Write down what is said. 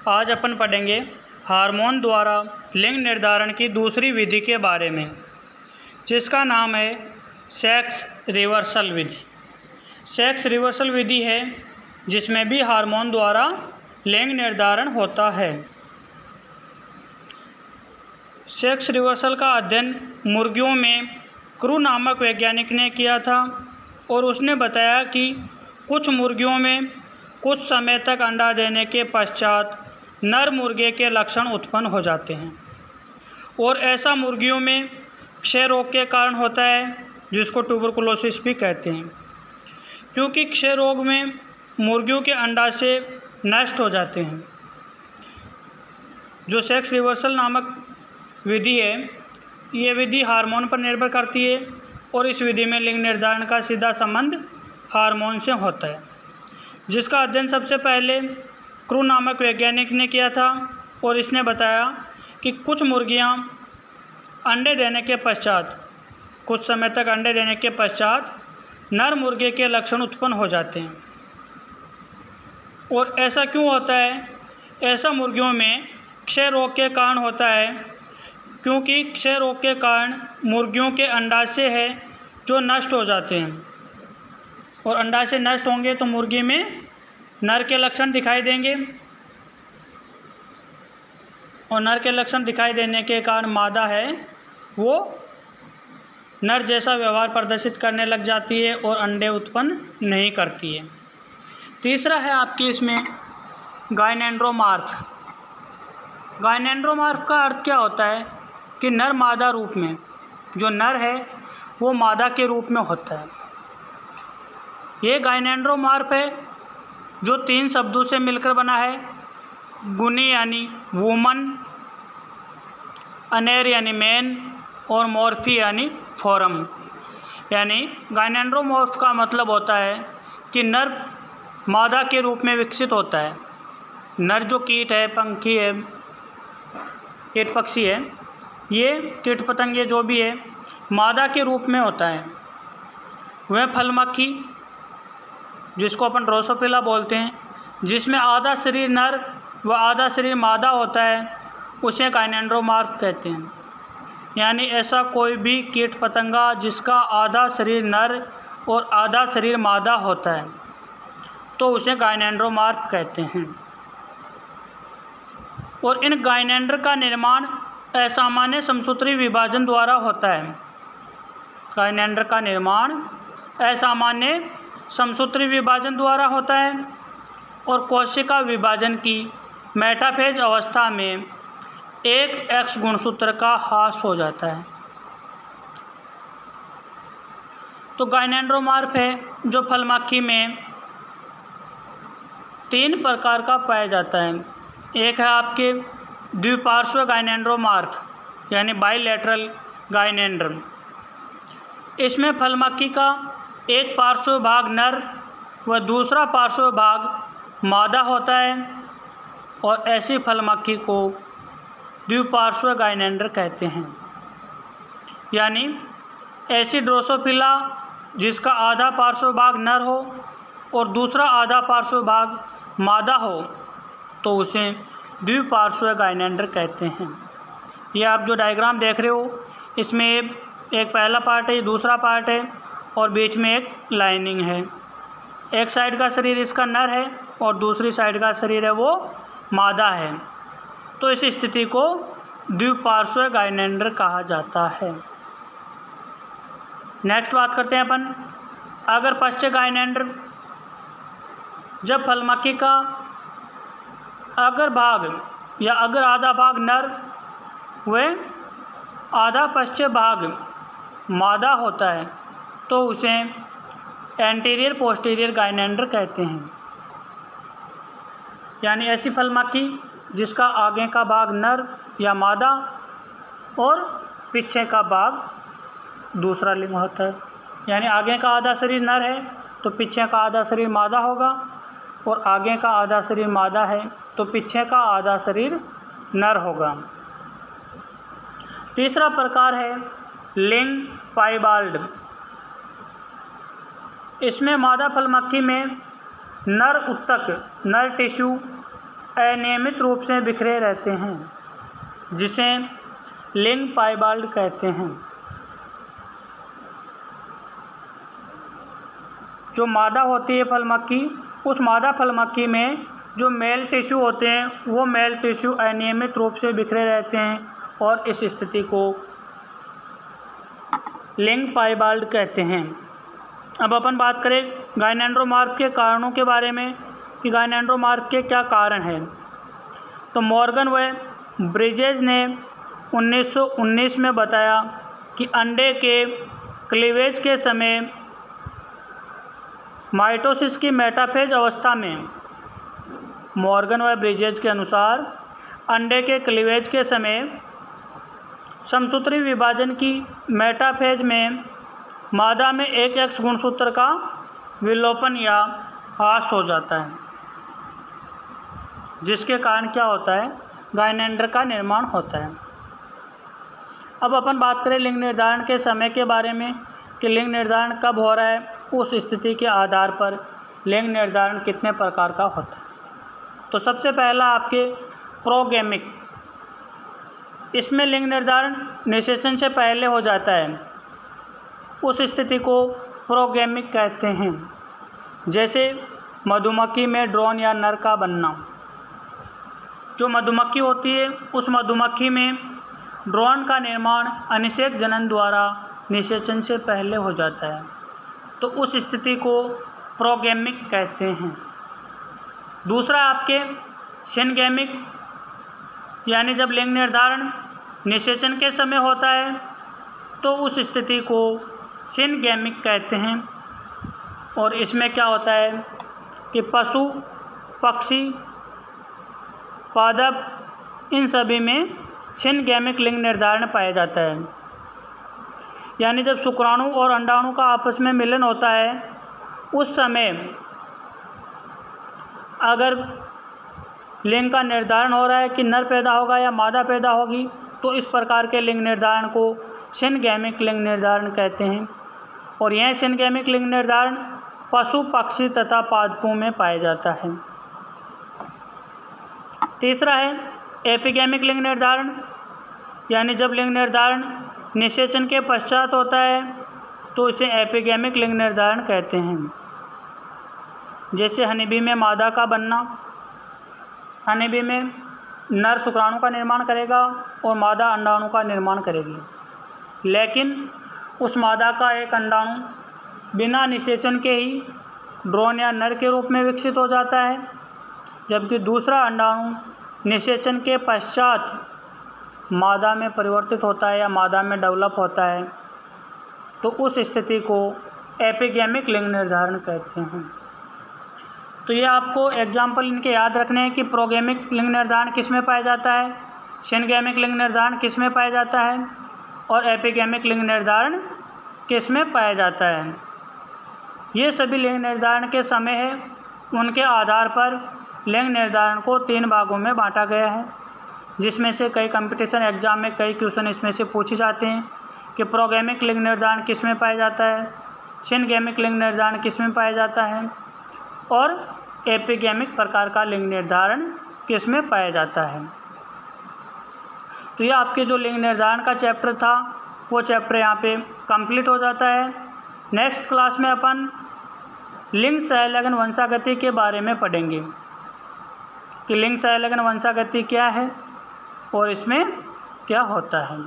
आज अपन पढ़ेंगे हार्मोन द्वारा लिंग निर्धारण की दूसरी विधि के बारे में, जिसका नाम है सेक्स रिवर्सल विधि। सेक्स रिवर्सल विधि है जिसमें भी हार्मोन द्वारा लिंग निर्धारण होता है। सेक्स रिवर्सल का अध्ययन मुर्गियों में क्रू नामक वैज्ञानिक ने किया था और उसने बताया कि कुछ मुर्गियों में कुछ समय तक अंडा देने के पश्चात नर मुर्गे के लक्षण उत्पन्न हो जाते हैं और ऐसा मुर्गियों में क्षय रोग के कारण होता है, जिसको ट्यूबरकुलोसिस भी कहते हैं, क्योंकि क्षय रोग में मुर्गियों के अंडाशय नष्ट हो जाते हैं। जो सेक्स रिवर्सल नामक विधि है, ये विधि हार्मोन पर निर्भर करती है और इस विधि में लिंग निर्धारण का सीधा संबंध हार्मोन से होता है, जिसका अध्ययन सबसे पहले क्रू नामक वैज्ञानिक ने किया था और इसने बताया कि कुछ मुर्गियां अंडे देने के पश्चात कुछ समय तक अंडे देने के पश्चात नर मुर्गे के लक्षण उत्पन्न हो जाते हैं। और ऐसा क्यों होता है? ऐसा मुर्गियों में क्षय रोग के कारण होता है, क्योंकि क्षय रोग के कारण मुर्गियों के अंडाशय है जो नष्ट हो जाते हैं और अंडाशय नष्ट होंगे तो मुर्गी में नर के लक्षण दिखाई देंगे और नर के लक्षण दिखाई देने के कारण मादा है वो नर जैसा व्यवहार प्रदर्शित करने लग जाती है और अंडे उत्पन्न नहीं करती है। तीसरा है आपकी इसमें गायनेंड्रोमार्फ। गायनेंड्रोमार्फ का अर्थ क्या होता है कि नर मादा रूप में, जो नर है वो मादा के रूप में होता है। ये गायनेंड्रोमार्फ है जो 3 शब्दों से मिलकर बना है। गुनी यानी वुमन, अनेर यानी मैन और मॉर्फी यानी फॉरम। यानी गायनेंड्रोमॉर्फ का मतलब होता है कि नर मादा के रूप में विकसित होता है। नर जो कीट है, पंखी है, कीट पक्षी है, ये कीट पतंगे जो भी है मादा के रूप में होता है। वह फल मक्खी जिसको अपन ड्रोसोफिला बोलते हैं, जिसमें आधा शरीर नर व आधा शरीर मादा होता है, उसे गायनेंड्रोमॉर्फ कहते हैं। यानी ऐसा कोई भी कीट पतंगा जिसका आधा शरीर नर और आधा शरीर मादा होता है तो उसे गायनेंड्रोमॉर्फ कहते हैं। और इन गायनेंड्र का निर्माण असामान्य समसूत्री विभाजन द्वारा होता है। गायनेंड्र का निर्माण असामान्य समसूत्री विभाजन द्वारा होता है और कोशिका विभाजन की मेटाफेज अवस्था में एक एक्स गुणसूत्र का ह्रास हो जाता है। तो गायनेंड्रोमॉर्फ है जो फल मक्खी में 3 प्रकार का पाया जाता है। एक है आपके द्विपार्श्व गायनेंड्रोमॉर्फ यानी बाइलेटरल गायनेंड्र। इसमें फल मक्खी का एक पार्श्व भाग नर व दूसरा पार्श्व भाग मादा होता है और ऐसी फल मक्खी को द्विपार्श्व गायनेंड्र कहते हैं। यानी ऐसी ड्रोसोफिला जिसका आधा पार्श्व भाग नर हो और दूसरा आधा पार्श्व भाग मादा हो तो उसे द्विपार्श्व गायनेंड्र कहते हैं। ये आप जो डायग्राम देख रहे हो, इसमें एक पहला पार्ट है, दूसरा पार्ट है और बीच में एक लाइनिंग है। एक साइड का शरीर इसका नर है और दूसरी साइड का शरीर है वो मादा है। तो इस स्थिति को द्विपार्श्व गायनेंड्र कहा जाता है। नेक्स्ट बात करते हैं अपन अगर पश्च गायनेंड्र। जब फल मक्खी का अगर भाग या अगर आधा भाग नर व आधा पश्च भाग मादा होता है तो उसे एंटीरियर पोस्टीरियर गायनेंड्र कहते हैं। यानी ऐसी फल मक्खी जिसका आगे का भाग नर या मादा और पीछे का भाग दूसरा लिंग होता है। यानी आगे का आधा शरीर नर है तो पीछे का आधा शरीर मादा होगा और आगे का आधा शरीर मादा है तो पीछे का आधा शरीर नर होगा। तीसरा प्रकार है लिंग पाइबाल्ड। इसमें मादा फल मक्खी में नर उत्तक, नर टिश्यू अनियमित रूप से बिखरे रहते हैं, जिसे लिंग पाइबाल्ड कहते हैं। जो मादा होती है फल मक्खी, उस मादा फल मक्खी में जो मेल टिश्यू होते हैं वो मेल टिश्यू अनियमित रूप से बिखरे रहते हैं और इस स्थिति को लिंग पाइबाल्ड कहते हैं। अब अपन बात करें गायनेंड्रोमार्फ के कारणों के बारे में कि गायनेंड्रोमार्फ के क्या कारण हैं। तो मॉर्गन व ब्रिजेज ने 1919 में बताया कि अंडे के क्लीवेज के समय माइटोसिस की मेटाफेज अवस्था में, मॉर्गन व ब्रिजेज के अनुसार अंडे के क्लीवेज के समय समसूत्री विभाजन की मेटाफेज में मादा में एक एक्स गुणसूत्र का विलोपन या ह्रास हो जाता है, जिसके कारण क्या होता है, गायनेंड्र का निर्माण होता है। अब अपन बात करें लिंग निर्धारण के समय के बारे में कि लिंग निर्धारण कब हो रहा है। उस स्थिति के आधार पर लिंग निर्धारण कितने प्रकार का होता है। तो सबसे पहला आपके प्रोगैमिक, इसमें लिंग निर्धारण निषेचन से पहले हो जाता है, उस स्थिति को प्रोगैमिक कहते हैं। जैसे मधुमक्खी में ड्रोन या नर का बनना। जो मधुमक्खी होती है उस मधुमक्खी में ड्रोन का निर्माण अनिषेक जनन द्वारा निषेचन से पहले हो जाता है, तो उस स्थिति को प्रोगैमिक कहते हैं। दूसरा आपके सिनगैमिक, यानी जब लिंग निर्धारण निषेचन के समय होता है तो उस स्थिति को सिनगैमिक कहते हैं। और इसमें क्या होता है कि पशु, पक्षी, पादप, इन सभी में सिनगैमिक लिंग निर्धारण पाया जाता है। यानी जब शुक्राणु और अंडाणु का आपस में मिलन होता है उस समय अगर लिंग का निर्धारण हो रहा है कि नर पैदा होगा या मादा पैदा होगी, तो इस प्रकार के लिंग निर्धारण को सिनगैमिक लिंग निर्धारण कहते हैं। और यह सिनगैमिक लिंग निर्धारण पशु, पक्षी तथा पादपों में पाया जाता है। तीसरा है एपिगैमिक लिंग निर्धारण, यानी जब लिंग निर्धारण निषेचन के पश्चात होता है तो इसे एपिगैमिक लिंग निर्धारण कहते हैं। जैसे हनीबी में मादा का बनना, हनीबी में नर शुक्राणु का निर्माण करेगा और मादा अंडाणु का निर्माण करेगी, लेकिन उस मादा का एक अंडाणु बिना निषेचन के ही ड्रोन या नर के रूप में विकसित हो जाता है, जबकि दूसरा अंडाणु निषेचन के पश्चात मादा में परिवर्तित होता है या मादा में डेवलप होता है, तो उस स्थिति को एपिगैमिक लिंग निर्धारण कहते हैं। तो ये आपको एग्जाम्पल इनके याद रखने हैं कि प्रोगैमिक लिंग निर्धारण किस में पाया जाता है, सिनगैमिक लिंग निर्धारण किस में पाया जाता है और एपिगैमिक लिंग निर्धारण किस में पाया जाता है। ये सभी लिंग निर्धारण के समय है, उनके आधार पर लिंग निर्धारण को 3 भागों में बांटा गया है, जिसमें से कई कंपटीशन एग्जाम में कई क्वेश्चन इसमें से पूछे जाते हैं कि प्रोगैमिक लिंग निर्धारण किस में पाया जाता है, सिनगैमिक लिंग निर्धारण किस में पाया जाता है और एपिगैमिक प्रकार का लिंग निर्धारण किस में पाया जाता है। तो ये आपके जो लिंग निर्धारण का चैप्टर था वो चैप्टर यहाँ पे कंप्लीट हो जाता है। नेक्स्ट क्लास में अपन लिंग सहलग्न वंशागति के बारे में पढ़ेंगे कि लिंग सहलग्न वंशागति क्या है और इसमें क्या होता है।